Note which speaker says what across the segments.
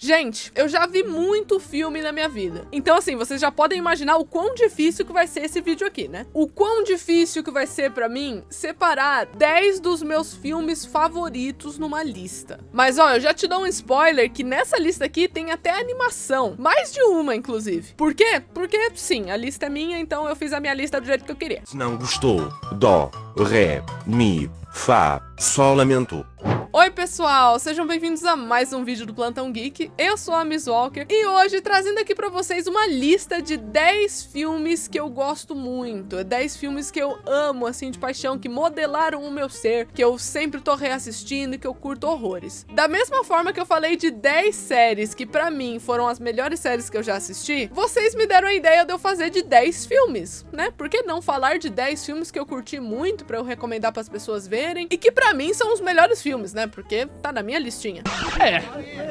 Speaker 1: Gente, eu já vi muito filme na minha vida. Então, assim, vocês já podem imaginar o quão difícil que vai ser esse vídeo aqui, né? O quão difícil que vai ser pra mim separar 10 dos meus filmes favoritos numa lista. Mas, ó, eu já te dou um spoiler que nessa lista aqui tem até animação. Mais de uma, inclusive. Por quê? Porque, sim, a lista é minha, então eu fiz a minha lista do jeito que eu queria.
Speaker 2: Se não gostou, dó, ré, mi, fá, sol, lamento.
Speaker 1: Oi pessoal, sejam bem-vindos a mais um vídeo do Plantão Geek. Eu sou a Miss Walker e hoje trazendo aqui pra vocês uma lista de 10 filmes que eu gosto muito, 10 filmes que eu amo assim de paixão, que modelaram o meu ser, que eu sempre tô reassistindo e que eu curto horrores. Da mesma forma que eu falei de 10 séries que pra mim foram as melhores séries que eu já assisti, vocês me deram a ideia de eu fazer de 10 filmes, né? Por que não falar de 10 filmes que eu curti muito pra eu recomendar pras pessoas verem e que pra mim são os melhores filmes, né? Porque tá na minha listinha.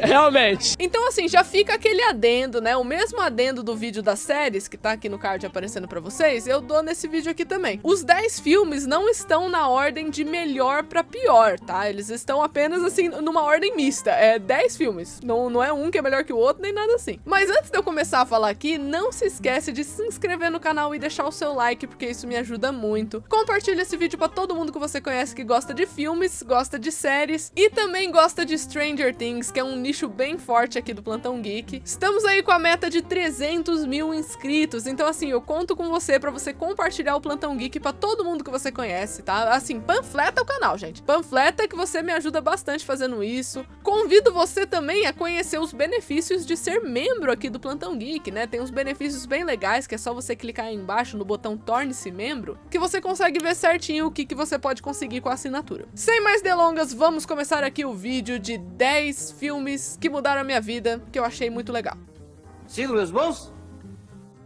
Speaker 3: Realmente.
Speaker 1: Então assim, já fica aquele adendo, né? O mesmo adendo do vídeo das séries, que tá aqui no card aparecendo pra vocês, eu dou nesse vídeo aqui também. Os 10 filmes não estão na ordem de melhor pra pior, tá? Eles estão apenas assim, numa ordem mista. É 10 filmes. Não é um que é melhor que o outro, nem nada assim. Mas antes de eu começar a falar aqui, não se esquece de se inscrever no canal e deixar o seu like, porque isso me ajuda muito. Compartilha esse vídeo pra todo mundo que você conhece que gosta de filmes, gosta de séries e também gosta de Stranger Things, que é um nicho bem forte aqui do Plantão Geek. Estamos aí com a meta de 300 mil inscritos, então assim, eu conto com você pra você compartilhar o Plantão Geek pra todo mundo que você conhece, tá? Assim, panfleta o canal, gente. Panfleta que você me ajuda bastante fazendo isso. Convido você também a conhecer os benefícios de ser membro aqui do Plantão Geek, né? Tem uns benefícios bem legais, que é só você clicar aí embaixo no botão Torne-se Membro, que você consegue ver certinho o que você pode conseguir com a assinatura. Sem mais delongas, vamos começar aqui o vídeo de 10 filmes que mudaram a minha vida, que eu achei muito legal.
Speaker 3: Sigo meus bons?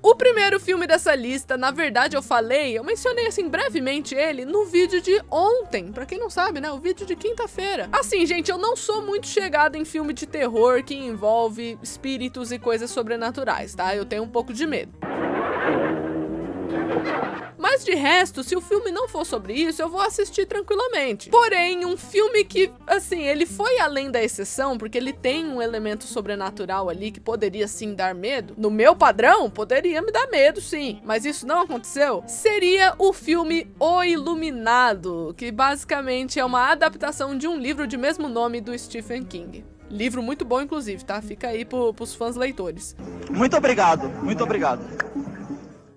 Speaker 1: O primeiro filme dessa lista, na verdade eu mencionei assim brevemente ele no vídeo de ontem, pra quem não sabe, né, o vídeo de quinta-feira. Assim, gente, eu não sou muito chegada em filme de terror que envolve espíritos e coisas sobrenaturais, tá? Eu tenho um pouco de medo. Mas de resto, se o filme não for sobre isso, eu vou assistir tranquilamente. Porém, um filme que, assim, ele foi além da exceção, porque ele tem um elemento sobrenatural ali que poderia sim dar medo. No meu padrão, poderia me dar medo, sim. Mas isso não aconteceu. Seria o filme O Iluminado, que basicamente é uma adaptação de um livro de mesmo nome do Stephen King. Livro muito bom, inclusive, tá? Fica aí pros fãs leitores.
Speaker 4: Muito obrigado, muito obrigado.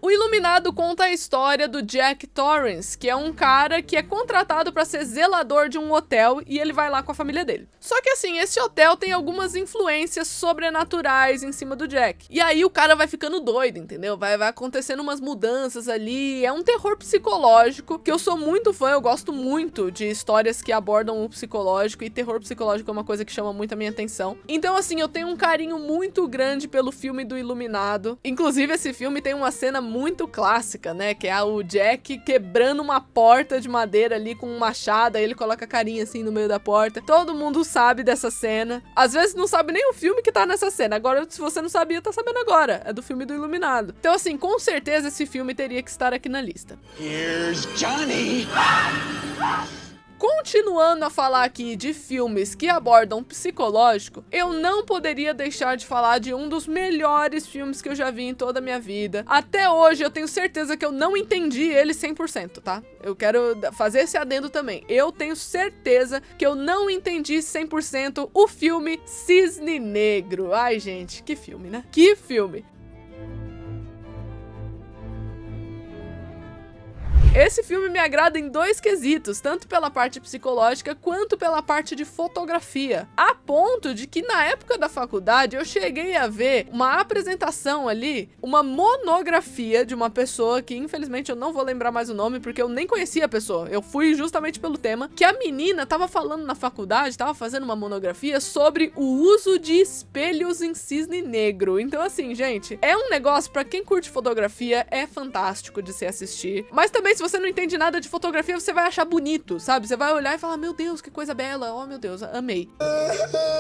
Speaker 1: O Iluminado conta a história do Jack Torrance, que é um cara que é contratado para ser zelador de um hotel e ele vai lá com a família dele. Só que assim, esse hotel tem algumas influências sobrenaturais em cima do Jack. E aí o cara vai ficando doido, entendeu? Vai acontecendo umas mudanças ali. É um terror psicológico, que eu sou muito fã, eu gosto muito de histórias que abordam o psicológico, e terror psicológico é uma coisa que chama muito a minha atenção. Então assim, eu tenho um carinho muito grande pelo filme do Iluminado. Inclusive esse filme tem uma cena muito clássica, né, que é o Jack quebrando uma porta de madeira ali com um machado, aí ele coloca a carinha assim no meio da porta. Todo mundo sabe dessa cena. Às vezes não sabe nem o filme que tá nessa cena. Agora, se você não sabia, tá sabendo agora. É do filme do Iluminado. Então assim, com certeza esse filme teria que estar aqui na lista.
Speaker 4: Here's Johnny!
Speaker 1: Continuando a falar aqui de filmes que abordam psicológico, eu não poderia deixar de falar de um dos melhores filmes que eu já vi em toda a minha vida. Até hoje eu tenho certeza que eu não entendi ele 100%, tá? Eu quero fazer esse adendo também. Eu tenho certeza que eu não entendi 100% o filme Cisne Negro. Ai, gente, que filme, né? Que filme! Esse filme me agrada em dois quesitos, tanto pela parte psicológica quanto pela parte de fotografia. A ponto de que na época da faculdade eu cheguei a ver uma apresentação ali, uma monografia de uma pessoa que infelizmente eu não vou lembrar mais o nome porque eu nem conhecia a pessoa. Eu fui justamente pelo tema, que a menina tava falando na faculdade, tava fazendo uma monografia sobre o uso de espelhos em cisne negro. Então assim, gente, é um negócio pra quem curte fotografia, é fantástico de se assistir. Mas também se você não entende nada de fotografia, você vai achar bonito, sabe? Você vai olhar e falar, meu Deus, que coisa bela, oh meu Deus, amei.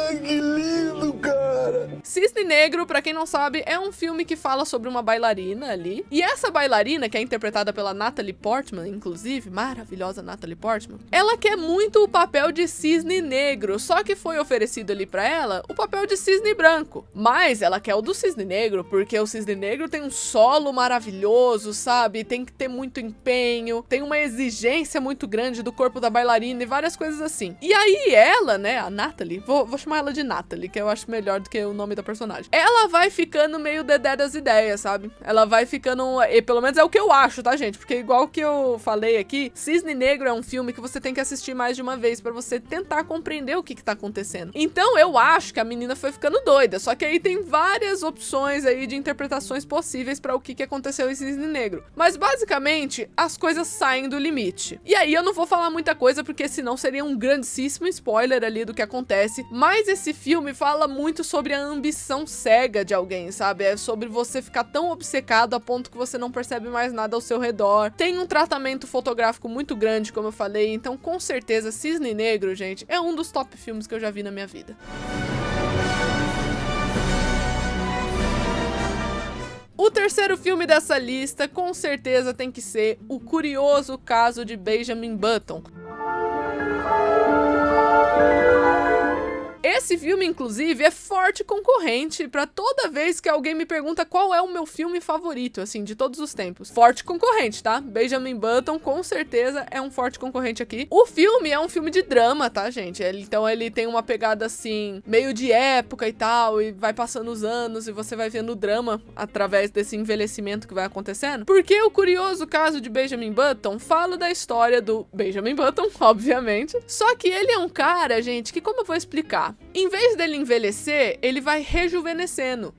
Speaker 4: Que lindo, cara!
Speaker 1: Cisne Negro, pra quem não sabe, é um filme que fala sobre uma bailarina ali. E essa bailarina, que é interpretada pela Natalie Portman, inclusive, maravilhosa Natalie Portman, ela quer muito o papel de cisne negro, só que foi oferecido ali pra ela o papel de cisne branco. Mas ela quer o do cisne negro, porque o cisne negro tem um solo maravilhoso, sabe? Tem que ter muito empenho, tem uma exigência muito grande do corpo da bailarina e várias coisas assim. E aí ela, né, a Natalie, vou chamar ela de Natalie, que eu acho melhor do que o nome da personagem. Ela vai ficando meio dedé das ideias, sabe? Ela vai ficando, e pelo menos é o que eu acho, tá, gente? Porque igual que eu falei aqui, Cisne Negro é um filme que você tem que assistir mais de uma vez pra você tentar compreender o que tá acontecendo. Então eu acho que a menina foi ficando doida, só que aí tem várias opções aí de interpretações possíveis pra o que aconteceu em Cisne Negro. Mas basicamente, as coisas saem do limite. E aí eu não vou falar muita coisa, porque senão seria um grandíssimo spoiler ali do que acontece, mas esse filme fala muito sobre a ambição cega de alguém, sabe? É sobre você ficar tão obcecado a ponto que você não percebe mais nada ao seu redor. Tem um tratamento fotográfico muito grande, como eu falei, então com certeza Cisne Negro, gente, é um dos top filmes que eu já vi na minha vida. O terceiro filme dessa lista, com certeza, tem que ser O Curioso Caso de Benjamin Button. Esse filme, inclusive, é forte concorrente pra toda vez que alguém me pergunta qual é o meu filme favorito, assim, de todos os tempos. Forte concorrente, tá? Benjamin Button, com certeza, é um forte concorrente aqui. O filme é um filme de drama, tá, gente? Então ele tem uma pegada, assim, meio de época e tal, e vai passando os anos e você vai vendo o drama através desse envelhecimento que vai acontecendo. Porque O Curioso Caso de Benjamin Button fala da história do Benjamin Button, obviamente. Só que ele é um cara, gente, que como eu vou explicar? Em vez dele envelhecer, ele vai rejuvenescendo.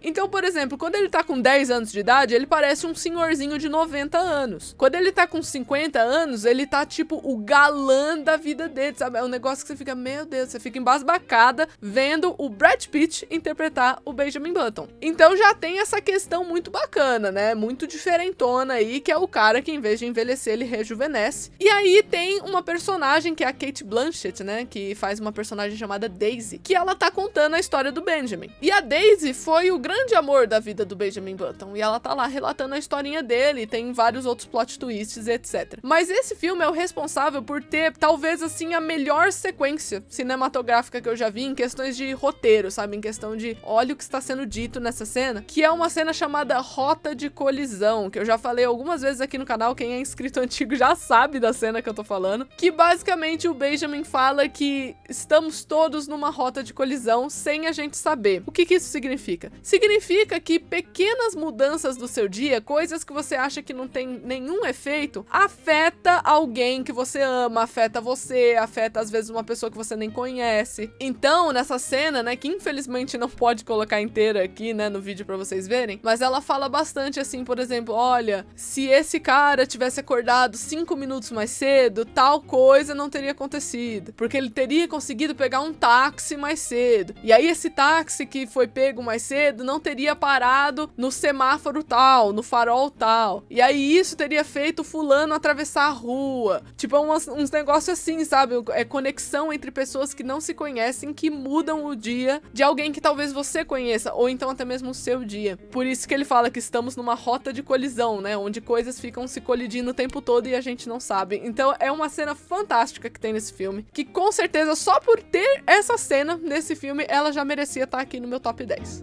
Speaker 1: Então, por exemplo, quando ele tá com 10 anos de idade, ele parece um senhorzinho de 90 anos. Quando ele tá com 50 anos, ele tá tipo o galã da vida dele, sabe? É um negócio que você fica, meu Deus, você fica embasbacada vendo o Brad Pitt interpretar o Benjamin Button. Então já tem essa questão muito bacana, né? Muito diferentona aí, que é o cara que em vez de envelhecer, ele rejuvenesce. E aí tem uma personagem que é a Cate Blanchett, né? Que faz uma personagem chamada Daisy, que ela tá contando a história do Benjamin. E a Daisy foi o grande amor da vida do Benjamin Button, e ela tá lá relatando a historinha dele, tem vários outros plot twists, etc. Mas esse filme é o responsável por ter, talvez assim, a melhor sequência cinematográfica que eu já vi em questões de roteiro, sabe? Em questão de, olha o que está sendo dito nessa cena, que é uma cena chamada Rota de Colisão, que eu já falei algumas vezes aqui no canal, quem é inscrito antigo já sabe da cena que eu tô falando, que basicamente o Benjamin fala que estamos todos numa rota de colisão sem a gente saber. O que isso significa? Significa que pequenas mudanças do seu dia, coisas que você acha que não tem nenhum efeito, afeta alguém que você ama, afeta você, afeta às vezes uma pessoa que você nem conhece. Então, nessa cena, né, que infelizmente não pode colocar inteira aqui, né, no vídeo pra vocês verem, mas ela fala bastante assim, por exemplo, olha, se esse cara tivesse acordado 5 minutos mais cedo, tal coisa não teria acontecido, porque ele teria conseguido pegar um táxi mais cedo, e aí esse táxi que foi pego mais cedo não teria parado no semáforo tal, no farol tal. E aí isso teria feito fulano atravessar a rua. Tipo, uns negócios assim, sabe? É conexão entre pessoas que não se conhecem, que mudam o dia de alguém que talvez você conheça, ou então até mesmo o seu dia. Por isso que ele fala que estamos numa rota de colisão, né? Onde coisas ficam se colidindo o tempo todo e a gente não sabe. Então é uma cena fantástica que tem nesse filme, que com certeza só por ter essa cena nesse filme, ela já merecia estar aqui no meu top 10.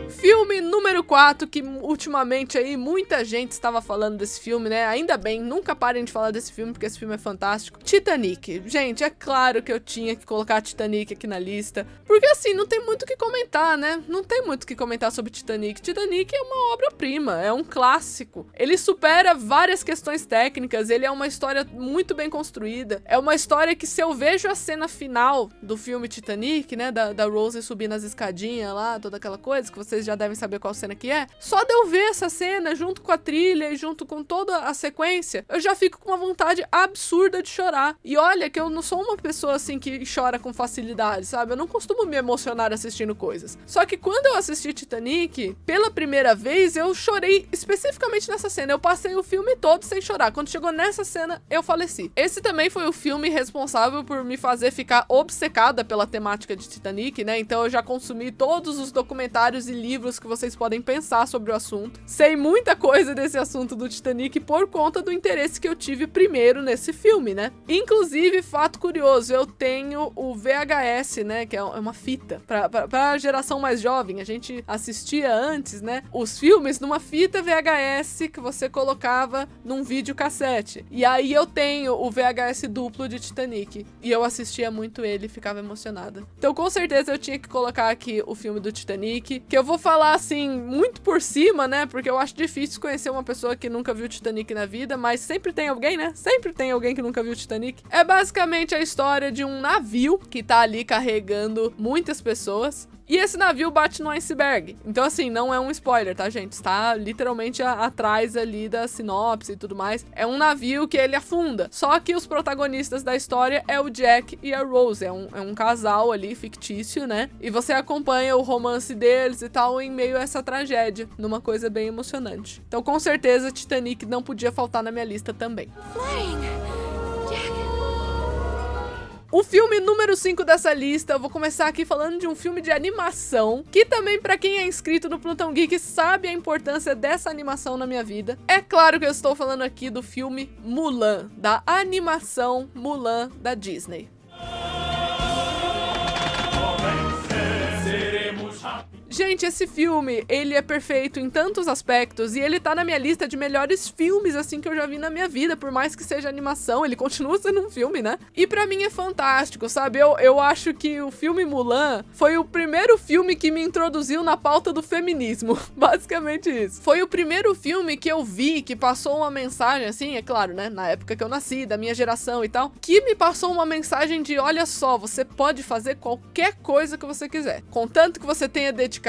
Speaker 1: Filme número 4, que ultimamente aí muita gente estava falando desse filme, né? Ainda bem, nunca parem de falar desse filme, porque esse filme é fantástico. Titanic. Gente, é claro que eu tinha que colocar Titanic aqui na lista, porque assim, não tem muito o que comentar, né? Não tem muito o que comentar sobre Titanic. Titanic é uma obra-prima, é um clássico. Ele supera várias questões técnicas, ele é uma história muito bem construída. É uma história que, se eu vejo a cena final do filme Titanic, né? Da Rose subir nas escadinhas lá, toda aquela coisa que vocês já já devem saber qual cena que é. Só de eu ver essa cena, junto com a trilha e junto com toda a sequência, eu já fico com uma vontade absurda de chorar. E olha que eu não sou uma pessoa assim que chora com facilidade, sabe? Eu não costumo me emocionar assistindo coisas. Só que quando eu assisti Titanic, pela primeira vez, eu chorei especificamente nessa cena. Eu passei o filme todo sem chorar. Quando chegou nessa cena, eu faleci. Esse também foi o filme responsável por me fazer ficar obcecada pela temática de Titanic, né? Então eu já consumi todos os documentários e livros que vocês podem pensar sobre o assunto. Sei muita coisa desse assunto do Titanic por conta do interesse que eu tive primeiro nesse filme, né? Inclusive, fato curioso, eu tenho o VHS, né? Que é uma fita. Pra geração mais jovem, a gente assistia antes, né? Os filmes numa fita VHS que você colocava num videocassete. E aí eu tenho o VHS duplo de Titanic. E eu assistia muito ele e ficava emocionada. Então, com certeza, eu tinha que colocar aqui o filme do Titanic, que eu vou falar, assim, muito por cima, né? Porque eu acho difícil conhecer uma pessoa que nunca viu Titanic na vida, mas sempre tem alguém, né? Sempre tem alguém que nunca viu Titanic. É basicamente a história de um navio que tá ali carregando muitas pessoas. E esse navio bate no iceberg. Então, assim, não é um spoiler, tá, gente? Está literalmente atrás ali da sinopse e tudo mais. É um navio que ele afunda. Só que os protagonistas da história é o Jack e a Rose. É um casal ali, fictício, né? E você acompanha o romance deles e tal em meio a essa tragédia. Numa coisa bem emocionante. Então, com certeza, Titanic não podia faltar na minha lista também. O filme número 5 dessa lista, eu vou começar aqui falando de um filme de animação, que também pra quem é inscrito no Plantão Geek sabe a importância dessa animação na minha vida. É claro que eu estou falando aqui do filme Mulan, da animação Mulan da Disney. Gente, esse filme, ele é perfeito em tantos aspectos e ele tá na minha lista de melhores filmes, assim, que eu já vi na minha vida, por mais que seja animação, ele continua sendo um filme, né? E pra mim é fantástico, sabe? Eu acho que o filme Mulan foi o primeiro filme que me introduziu na pauta do feminismo, basicamente isso. Foi o primeiro filme que eu vi que passou uma mensagem, assim, é claro, né? Na época que eu nasci, da minha geração e tal, que me passou uma mensagem de, olha só, você pode fazer qualquer coisa que você quiser, contanto que você tenha dedicação,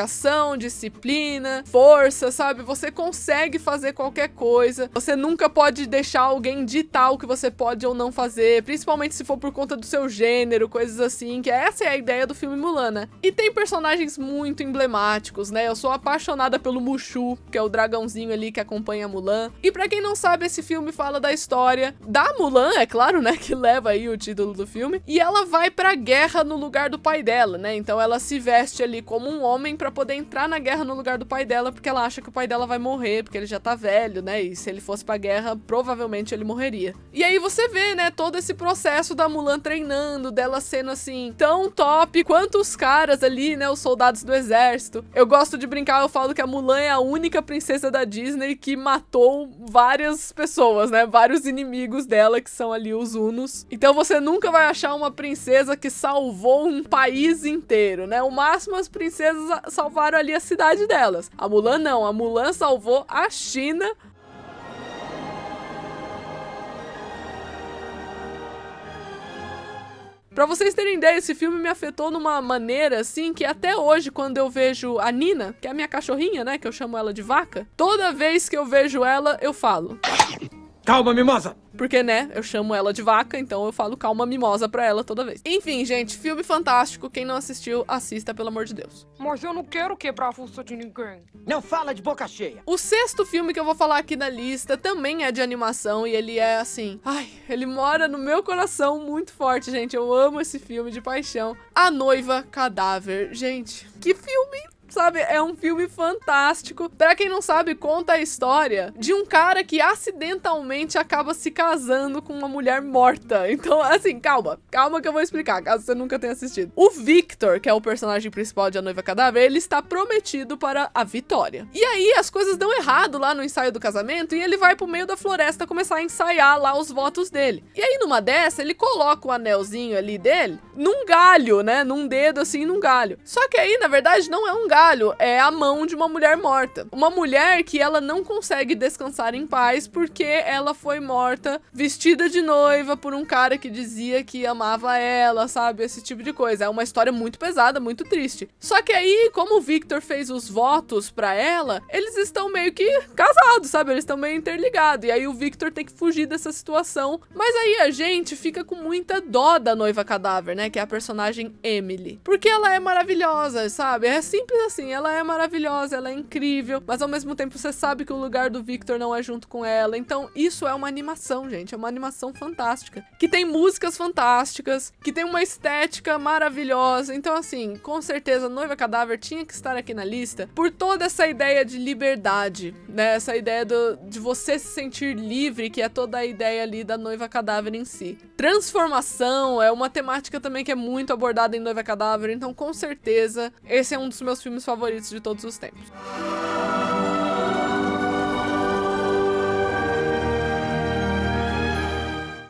Speaker 1: disciplina, força, sabe? Você consegue fazer qualquer coisa. Você nunca pode deixar alguém ditar o que você pode ou não fazer, principalmente se for por conta do seu gênero, coisas assim, que essa é a ideia do filme Mulan, né? E tem personagens muito emblemáticos, né? Eu sou apaixonada pelo Mushu, que é o dragãozinho ali que acompanha a Mulan. E pra quem não sabe, esse filme fala da história da Mulan, é claro, né? Que leva aí o título do filme. E ela vai pra guerra no lugar do pai dela, né? Então ela se veste ali como um homem pra poder entrar na guerra no lugar do pai dela, porque ela acha que o pai dela vai morrer, porque ele já tá velho, né? E se ele fosse pra guerra, provavelmente ele morreria. E aí você vê, né, todo esse processo da Mulan treinando, dela sendo assim, tão top quanto os caras ali, né, os soldados do exército. Eu gosto de brincar, eu falo que a Mulan é a única princesa da Disney que matou várias pessoas, né? Vários inimigos dela, que são ali os Hunos. Então você nunca vai achar uma princesa que salvou um país inteiro, né? O máximo as princesas salvaram ali a cidade delas. A Mulan não, a Mulan salvou a China. Pra vocês terem ideia, esse filme me afetou numa maneira, assim, que até hoje, quando eu vejo a Nina, que é a minha cachorrinha, né, que eu chamo ela de vaca, toda vez que eu vejo ela, eu falo: calma, mimosa! Porque, né, eu chamo ela de vaca, então eu falo calma mimosa pra ela toda vez. Enfim, gente, filme fantástico. Quem não assistiu, assista, pelo amor de Deus.
Speaker 5: Mas eu não quero quebrar a força de ninguém.
Speaker 3: Não fala de boca cheia.
Speaker 1: O sexto filme que eu vou falar aqui na lista também é de animação e ele é assim... Ai, ele mora no meu coração muito forte, gente. Eu amo esse filme de paixão. A Noiva Cadáver. Gente, que filme... Sabe, é um filme fantástico. Pra quem não sabe, conta a história de um cara que acidentalmente acaba se casando com uma mulher morta. Então, assim, calma que eu vou explicar, caso você nunca tenha assistido. O Victor, que é o personagem principal de A Noiva Cadáver, ele está prometido para a Vitória. E aí, as coisas dão errado lá no ensaio do casamento e ele vai pro meio da floresta começar a ensaiar lá os votos dele. E aí, numa dessa, ele coloca o anelzinho ali dele num galho, né? Num dedo, assim, num galho. Só que aí, na verdade, não é um galho, gargalho é a mão de uma mulher morta. Uma mulher que ela não consegue descansar em paz porque ela foi morta vestida de noiva por um cara que dizia que amava ela, sabe? Esse tipo de coisa. É uma história muito pesada, muito triste. Só que aí, como o Victor fez os votos pra ela, eles estão meio que casados, sabe? Eles estão meio interligados. E aí o Victor tem que fugir dessa situação. Mas aí a gente fica com muita dó da noiva cadáver, né? Que é a personagem Emily. Porque ela é maravilhosa, sabe? É simples assim. Ela é maravilhosa, ela é incrível. Mas ao mesmo tempo você sabe que o lugar do Victor não é junto com ela. Então isso é uma animação, gente. É uma animação fantástica. Que tem músicas fantásticas. Que tem uma estética maravilhosa. Então assim, com certeza Noiva Cadáver tinha que estar aqui na lista por toda essa ideia de liberdade, né? Essa ideia de você se sentir livre, que é toda a ideia ali da Noiva Cadáver em si. Transformação é uma temática também que é muito abordada em Noiva Cadáver, então com certeza esse é um dos meus filmes favoritos de todos os tempos.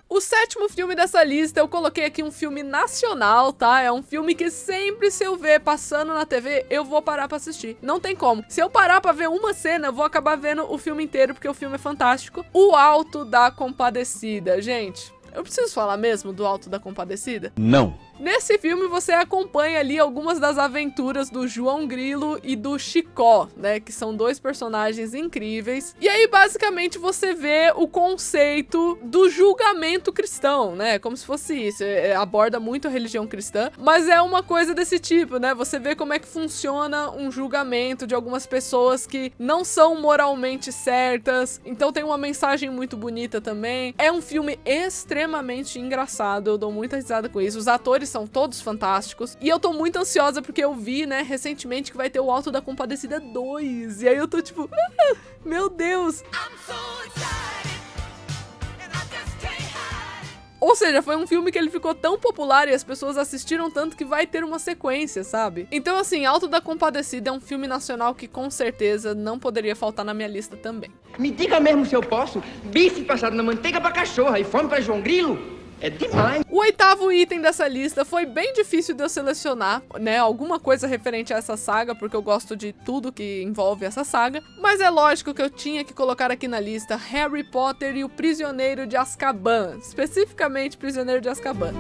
Speaker 1: O sétimo filme dessa lista, eu coloquei aqui um filme nacional, tá? É um filme que sempre se eu ver passando na TV, eu vou parar pra assistir. Não tem como. Se eu parar pra ver uma cena, eu vou acabar vendo o filme inteiro, porque o filme é fantástico. O Alto da Compadecida. Gente, eu preciso falar mesmo do Alto da Compadecida?
Speaker 2: Não.
Speaker 1: Nesse filme você acompanha ali algumas das aventuras do João Grilo e do Chicó, né, que são dois personagens incríveis. E aí basicamente você vê o conceito do julgamento cristão, né, como se fosse isso, aborda muito a religião cristã, mas é uma coisa desse tipo, né, você vê como é que funciona um julgamento de algumas pessoas que não são moralmente certas, então tem uma mensagem muito bonita também. É um filme extremamente engraçado, eu dou muita risada com isso, os atores são todos fantásticos. E eu tô muito ansiosa porque eu vi, né, recentemente que vai ter o Alto da Compadecida 2. E aí eu tô tipo, meu Deus. Ou seja, foi um filme que ele ficou tão popular e as pessoas assistiram tanto que vai ter uma sequência, sabe? Então assim, Alto da Compadecida é um filme nacional que com certeza não poderia faltar na minha lista também.
Speaker 6: Me diga mesmo se eu posso. Bife passado na manteiga pra cachorra e fome pra João Grilo? É demais.
Speaker 1: O oitavo item dessa lista foi bem difícil de eu selecionar, né, alguma coisa referente a essa saga, porque eu gosto de tudo que envolve essa saga, mas é lógico que eu tinha que colocar aqui na lista Harry Potter e o Prisioneiro de Azkaban, especificamente Prisioneiro de Azkaban.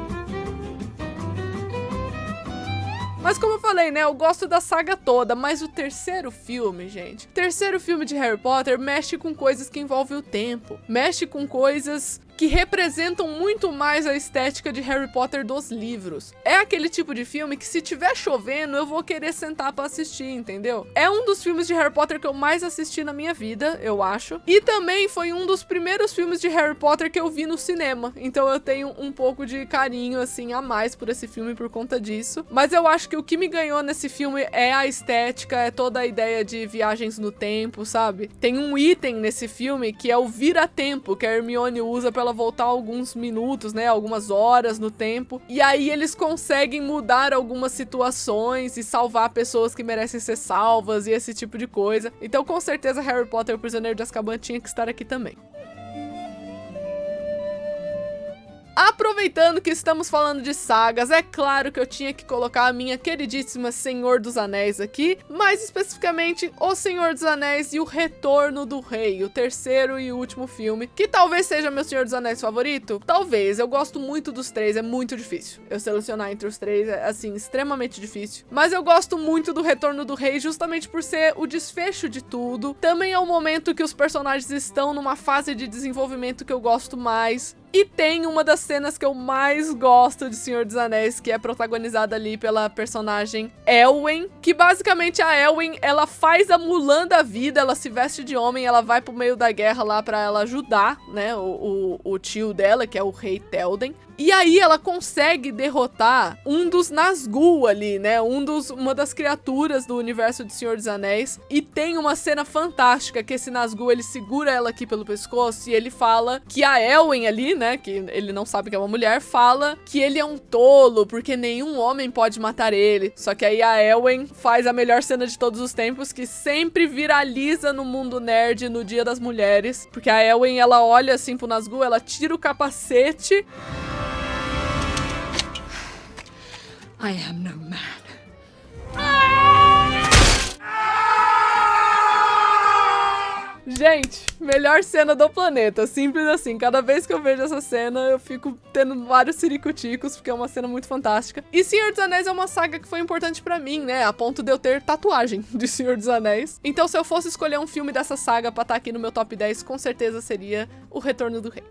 Speaker 1: Mas como eu falei, né, eu gosto da saga toda, mas o terceiro filme, gente, o terceiro filme de Harry Potter mexe com coisas que envolvem o tempo, mexe com coisas que representam muito mais a estética de Harry Potter dos livros. É aquele tipo de filme que se tiver chovendo, eu vou querer sentar pra assistir, entendeu? É um dos filmes de Harry Potter que eu mais assisti na minha vida, eu acho. E também foi um dos primeiros filmes de Harry Potter que eu vi no cinema. Então eu tenho um pouco de carinho, assim, a mais por esse filme por conta disso. Mas eu acho que o que me ganhou nesse filme é a estética, é toda a ideia de viagens no tempo, sabe? Tem um item nesse filme que é o vira-tempo, que a Hermione usa pra ela voltar alguns minutos, né, algumas horas no tempo, e aí eles conseguem mudar algumas situações e salvar pessoas que merecem ser salvas e esse tipo de coisa. Então com certeza Harry Potter e o Prisioneiro de Azkaban tinha que estar aqui também. Aproveitando que estamos falando de sagas, é claro que eu tinha que colocar a minha queridíssima Senhor dos Anéis aqui, mais especificamente O Senhor dos Anéis e o Retorno do Rei, o terceiro e último filme, que talvez seja meu Senhor dos Anéis favorito. Talvez, eu gosto muito dos três, é muito difícil. Eu selecionar entre os três é, assim, extremamente difícil. Mas eu gosto muito do Retorno do Rei justamente por ser o desfecho de tudo. Também é o momento que os personagens estão numa fase de desenvolvimento que eu gosto mais. E tem uma das cenas que eu mais gosto de Senhor dos Anéis, que é protagonizada ali pela personagem Elwen, que basicamente a Elwen, ela faz a Mulan da vida, ela se veste de homem, ela vai pro meio da guerra lá pra ela ajudar, né, o tio dela, que é o rei Théoden. E aí ela consegue derrotar um dos Nazgûl ali, né? Uma das criaturas do universo de Senhor dos Anéis. E tem uma cena fantástica que esse Nazgûl, ele segura ela aqui pelo pescoço e ele fala que a Elwen ali, né? Que ele não sabe que é uma mulher, fala que ele é um tolo, porque nenhum homem pode matar ele. Só que aí a Elwen faz a melhor cena de todos os tempos, que sempre viraliza no mundo nerd no Dia das Mulheres. Porque a Elwen, ela olha assim pro Nazgûl, ela tira o capacete...
Speaker 5: I am no man.
Speaker 1: Gente, melhor cena do planeta, simples assim. Cada vez que eu vejo essa cena, eu fico tendo vários siricuticos, porque é uma cena muito fantástica. E Senhor dos Anéis é uma saga que foi importante pra mim, né? A ponto de eu ter tatuagem de Senhor dos Anéis. Então, se eu fosse escolher um filme dessa saga pra estar aqui no meu top 10, com certeza seria O Retorno do Rei.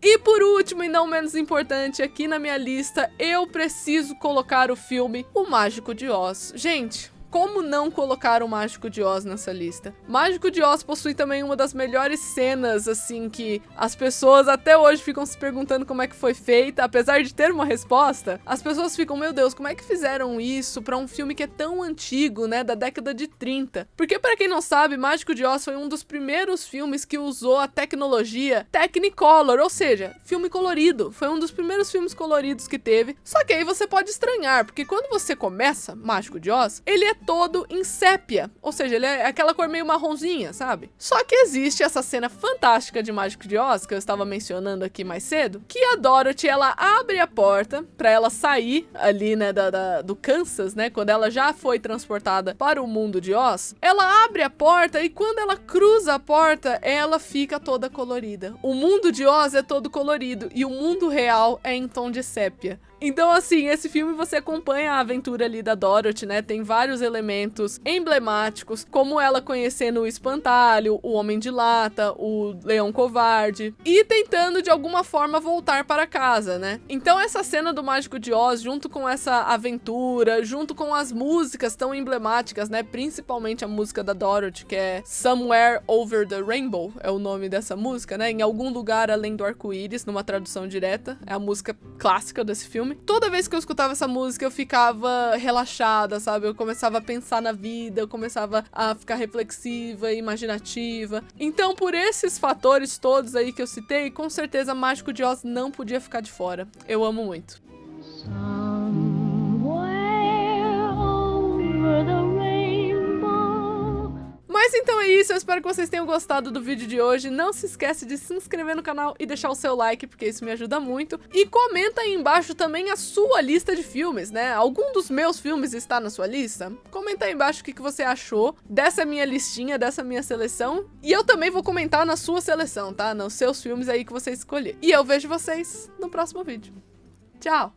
Speaker 1: E por último, e não menos importante, aqui na minha lista, eu preciso colocar o filme O Mágico de Oz. Gente, como não colocar o Mágico de Oz nessa lista? Mágico de Oz possui também uma das melhores cenas, assim, que as pessoas até hoje ficam se perguntando como é que foi feita. Apesar de ter uma resposta, as pessoas ficam, meu Deus, como é que fizeram isso pra um filme que é tão antigo, né, da década de 30? Porque pra quem não sabe, Mágico de Oz foi um dos primeiros filmes que usou a tecnologia Technicolor, ou seja, filme colorido. Foi um dos primeiros filmes coloridos que teve. Só que aí você pode estranhar, porque quando você começa Mágico de Oz, ele é todo em sépia, ou seja, ele é aquela cor meio marronzinha, sabe? Só que existe essa cena fantástica de Mágico de Oz, que eu estava mencionando aqui mais cedo, que a Dorothy, ela abre a porta pra ela sair ali, né, do Kansas, né, quando ela já foi transportada para o mundo de Oz, ela abre a porta e quando ela cruza a porta, ela fica toda colorida. O mundo de Oz é todo colorido e o mundo real é em tom de sépia. Então, assim, esse filme você acompanha a aventura ali da Dorothy, né? Tem vários elementos emblemáticos, como ela conhecendo o Espantalho, o Homem de Lata, o Leão Covarde, e tentando, de alguma forma, voltar para casa, né? Então, essa cena do Mágico de Oz, junto com essa aventura, junto com as músicas tão emblemáticas, né? Principalmente a música da Dorothy, que é Somewhere Over the Rainbow, é o nome dessa música, né? Em algum lugar além do arco-íris, numa tradução direta. É a música clássica desse filme. Toda vez que eu escutava essa música, eu ficava relaxada, sabe? Eu começava a pensar na vida, eu começava a ficar reflexiva e imaginativa. Então, por esses fatores todos aí que eu citei, com certeza Mágico de Oz não podia ficar de fora. Eu amo muito. Mas então é isso, eu espero que vocês tenham gostado do vídeo de hoje. Não se esquece de se inscrever no canal e deixar o seu like, porque isso me ajuda muito. E comenta aí embaixo também a sua lista de filmes, né? Algum dos meus filmes está na sua lista? Comenta aí embaixo o que você achou dessa minha listinha, dessa minha seleção. E eu também vou comentar na sua seleção, tá? Nos seus filmes aí que você escolher. E eu vejo vocês no próximo vídeo. Tchau!